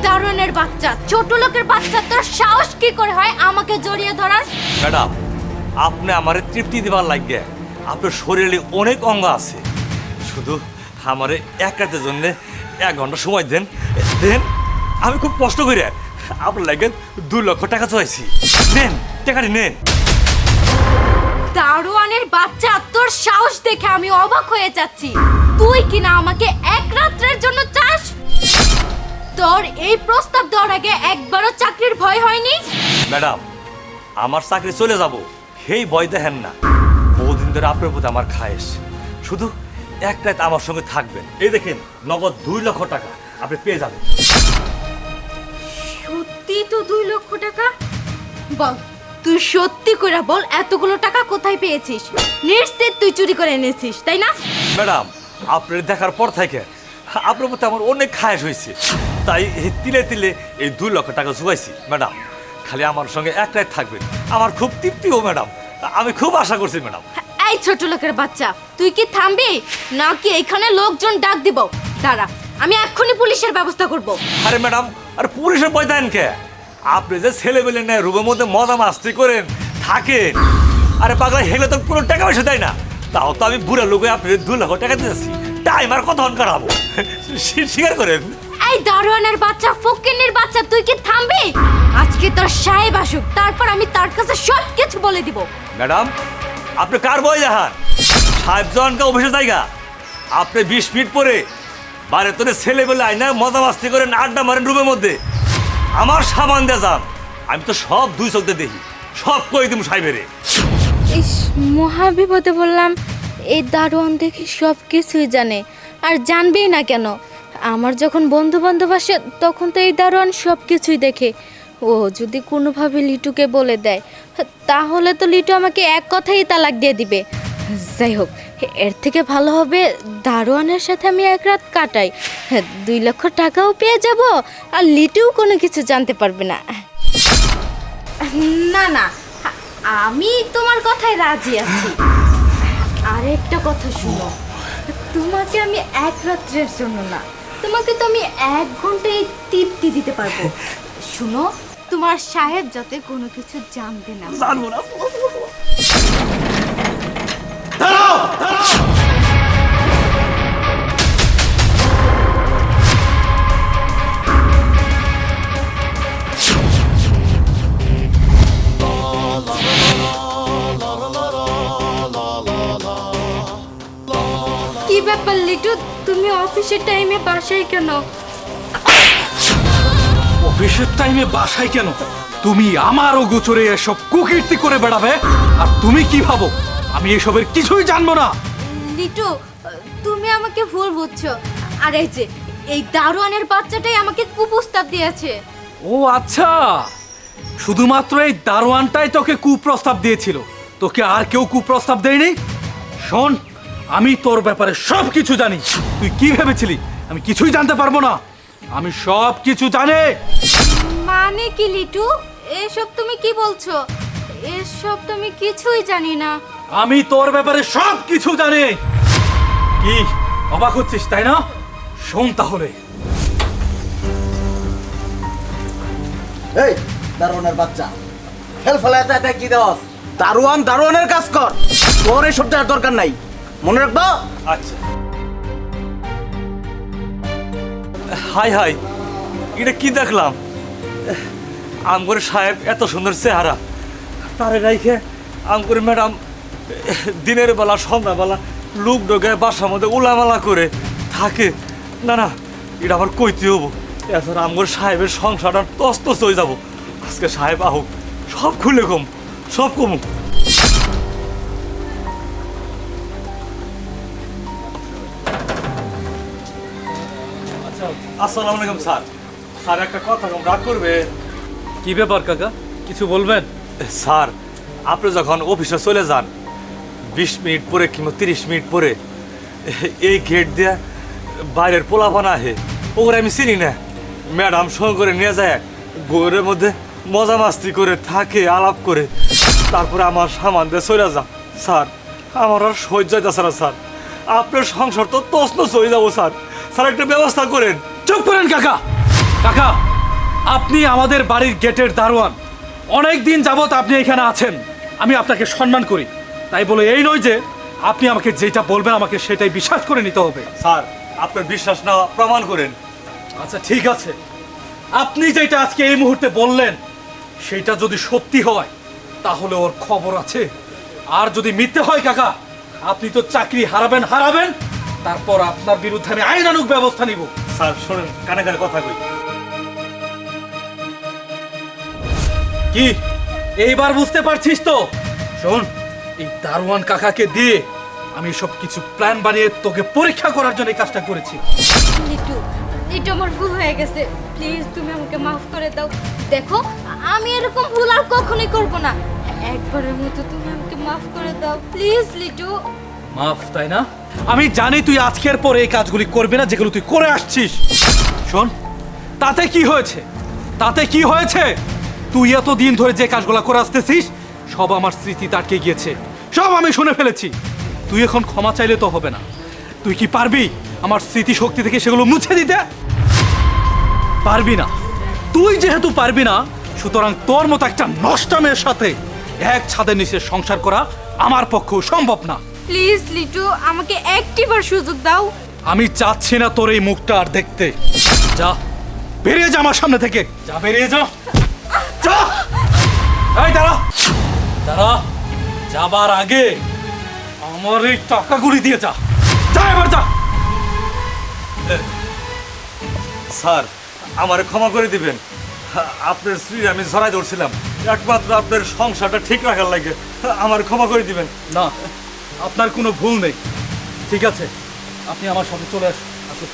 দারোয়ানের বাচ্চা, ছোট লোকের বাচ্চা, তোর সাহস কি করে হয় আমাকে জড়িয়ে ধরার? ম্যাডাম, আপনি আমারে তৃপ্তি দিবার লাগে, আপনার শরীরে অনেক অঙ্গ আছে, শুধু আমারে এক রাতের জন্য 1 ঘন্টা সময় দেন। আমি খুব কষ্ট করে আপনার লাগে 2 লক্ষ টাকা চাইছি। নেন, টাকাটি নেন। দারোয়ানের বাচ্চা, তোর সাহস দেখে আমি অবাক হয়ে যাচ্ছি। তুই কিনা আমাকে এক রাত্রের জন্য চাস? তোর এই প্রস্তাব দেওয়ার আগে একবারও চাকরির ভয় হয়নি? ম্যাডাম, আমার চাকরি চলে যাব সেই ভয় দেখেন না। বহুদিন ধরে আপনার প্রতি আমার খায়েশ, শুধু এক রাত আমার সঙ্গে থাকবেন। এই দেখেন, নগদ 2 লক্ষ টাকা আপনি পেয়ে যাবেন। সত্যি তো 2 লক্ষ টাকা? বল, তুই সত্যি করে বল, এতগুলো টাকা কোথায় পেয়েছিস? নিশ্চিত তুই চুরি করে এনেছিস, তাই না? ম্যাডাম, আপনার দেখার পর থেকে আপনার প্রতি আমার অনেক খায়েশ হয়েছে, তাই এই তিলে তিলে এই 2 লক্ষ টাকা জুগাইছি। ম্যাডাম, খালি আমার সঙ্গে এক রাত থাকবেন, আমার খুব তৃপ্তিও ম্যাডাম। আমি খুব আশা করছি ম্যাডাম। এই ছোট লোকের বাচ্চা, তুই কি থামবি নাকি এখানে লোকজন ডাক দিব? দাঁড়া, আমি এক্ষুনি পুলিশের ব্যবস্থা করব। আরে ম্যাডাম, আর পুলিশের ভয় দেন কে? আপনি যে ছেলেবেলে নেয় রুমের মধ্যে মজা মাস্তি করেন থাকেন, আরে পাগলা হেলে তো কোনো টাকা পয়সা দেয় না, তাও তো আমি বুড়া লোকে আপনি 2 লক্ষ টাকা দিয়েছি। টাইম আর কত অন করাবো, স্বীকার করেন। এই দারোয়ানের বাচ্চা, ফকিন্নির বাচ্চা, তুই কি থামবি? আজকে তোর সাহেব আসুক, তারপর আমি তার কাছে সব কিছু বলে দিব। ম্যাডাম, আপনি কার বই দেখান? সাহেব জনকে অফিসের জায়গা। আপনি 20 মিনিট পরে বাইরে তোর ছেলেবেলে আইনা মজা মাস্তি করেন, আড্ডা মারেন রুমের মধ্যে। আমার সামান দিয়ে যান, আমি তো সব 2 চোখ দিয়ে দেখি, সব কই দিম সাহেবেরে। ইস, মহাবিপদে বললাম। এই দারোয়ান দেখি সব কিছুই জানে, আর জানবেই না কেন? আমার যখন বন্ধু বান্ধব আসে তখন তো এই দারোয়ান সব কিছুই দেখে। ও যদি কোনোভাবে লিটুকে বলে দেয়, তাহলে তো লিটু আমাকে এক কথাই তালাক দিয়ে দিবে। যাই হোক, এর থেকে ভালো হবে দারোয়ানের সাথে আমি এক রাত কাটাই। 2 লক্ষ টাকাও পেয়ে যাব, আর লিটুও কোনো কিছু জানতে পারবে না। না না, আমি তোমার কথায় রাজি আছি। আর একটা কথা শুনো, তোমাকে আমি এক রাত্রের জন্য না, তোমাকে তো আমি 1 ঘন্টায় তৃপ্তি দিতে পারবো। শুনো, তোমার সাহেব যাতে কোনো কিছু জানতে না। জানবো না। কি ব্যাপার লিটু, তুমি অফিসের টাইমে বাসায় কেন? অফিসের টাইমে বাসায় কেন? তুমি আমারও গোচরে এসব কুকীর্তি করে বেড়াবে, আর তুমি কি ভাবো আমি এসবের কিছুই জানবো না? লিটু, তুমি আমাকে ভুল বুঝছো। আর এই যে এই দারোয়ানের বাচ্চাটাই আমাকে কুপ্রস্তাব দিয়েছে। ও আচ্ছা, শুধুমাত্র এই দারোয়ানটাই তোকে কুপ্রস্তাব দিয়েছিল, তোকে আর কেউ কুপ্রস্তাব দেয়নি? শোন, আমি তোর ব্যাপারে সব কিছু জানি। তুই কি ভেবেছিলি আমি কিছুই জানতে পারবো না? আমি সব কিছু জানি। মানে কি লিটু, এসব তুমি কি বলছো? এসব তুমি কিছুই জানি না। আমি তোর ব্যাপারে সব কিছু জানি। কি অবাক হচ্ছিস তাই না? শোন তাহলে। এই দারোয়ানের বাচ্চা, ফেল ফেলাতে এটা কি দেওয়া? দারোয়ানের কাজ কর, তোর এই সব দেওয়ার দরকার নাই, মনে রাখবো। আচ্ছা। হাই হাই, এটা কি দেখলাম? আমগর সাহেব এত সুন্দর চেহারা, তারে রাইখে আমগর ম্যাডাম দিনের বেলা সন্ধ্যাবেলা লোক ডোকে বাসার মধ্যে উলামালা করে থাকে। না না, এটা আবার কইতে হবো, এছাড়া আমগর সাহেবের সংসারটা তস্তস হয়ে যাবো। আজকে সাহেব আহুক, সব খুলে কম, সব কমু। আসসালামু আলাইকুম স্যার। স্যার, একটা কথা কম, রাগ করবে? কি ব্যাপার কাকা, কিছু বলবেন? স্যার, আপনি যখন অফিসে চলে যান 20 মিনিট পরে কিংবা 30 মিনিট পরে এই গেট দিয়ে বাইরের পোলাপান আহে, ওগুলো আমি চিনি না। ম্যাডাম সঙ্গে করে নিয়ে যায়, ঘরের মধ্যে মজা মাস্তি করে থাকে, আলাপ করে, তারপরে আমার সামান দিয়ে চলে যান। স্যার, আমার আর সহ্য হইতেছে না স্যার, আপনার সংসার তো তছনছ হয়ে যাবো স্যার। স্যার, একটা ব্যবস্থা করেন। চুপ করেন কাকা। কাকা, আপনি আমাদের বাড়ির গেটের দারোয়ান, অনেক দিন যাবত আপনি এখানে আছেন, আমি আপনাকে সম্মান করি। তাই বলে এই নয় যে আপনি আমাকে যেটা বলবেন আমাকে সেটাই বিশ্বাস করে নিতে হবে। স্যার আপনার বিশ্বাস না প্রমাণ করেন। আচ্ছা ঠিক আছে, আপনি যেটা আজকে এই মুহূর্তে বললেন সেটা যদি সত্যি হয় তাহলে ওর খবর আছে। আর যদি মিথ্যে হয় কাকা, আপনি তো চাকরি হারাবেন, তারপর আপনার বিরুদ্ধে আমি আইনানুগ ব্যবস্থা নিব। স্যার শোনেন, কানে কানে কথা কই। কি এইবার বুঝতে পারছিস তো? শোন, এই দারোয়ান কাকাকে দিয়ে আমি সব কিছু প্ল্যান বানিয়ে তোকে পরীক্ষা করার জন্য এই কাজটা করেছি। লিটু, লিটু আমার ভুল হয়ে গেছে, প্লিজ তুমি আমাকে মাফ করে দাও। দেখো আমি এরকম ভুল আর কখনোই করব না, একবারের মতো তুমি আমাকে মাফ করে দাও প্লিজ লিটু। মাফ, তাই না? আমি জানি তুই আজকের পরে এই কাজগুলি করবি না যেগুলো তুই করে আসছিস। শোন, তাতে কি হয়েছে? তুই এতদিন ধরে যে কাজগুলো করে আসতেছিস সব আমার স্মৃতিতে আটকে গিয়েছে, সব আমি শুনে ফেলেছি। তুই এখন ক্ষমা চাইলে তো হবে না। তুই কি পারবি আমার স্মৃতি শক্তি থেকে সেগুলো মুছে দিতে? পারবি না। তুই যেহেতু পারবি না, সুতরাং তোর মতো একটা নষ্ট মেয়ের সাথে এক ছাদের নিচে সংসার করা আমার পক্ষেও সম্ভব না। প্লিজ লিটু, আমাকে একটিবার সুযোগ দাও। আমি চাচ্ছি না তোর এই মুখটা আর দেখতে। যা, বেরিয়ে যা আমার সামনে থেকে। যা, বেরিয়ে যা। যা। এই দাঁড়া, যাবার আগে আমার এই টাকাগুলি দিয়ে যা। যা এবার যা। স্যার আমারে ক্ষমা করে দিবেন। আপনার স্ত্রী আমি জড়াই ধরছিলাম একমাত্র আপনার সংসারটা ঠিক রাখার লাগে। আমার ক্ষমা করে দিবেন। না, আপনার কোনো ভুল নেই। ঠিক আছে, আপনি আমার সাথে চলে আসুন।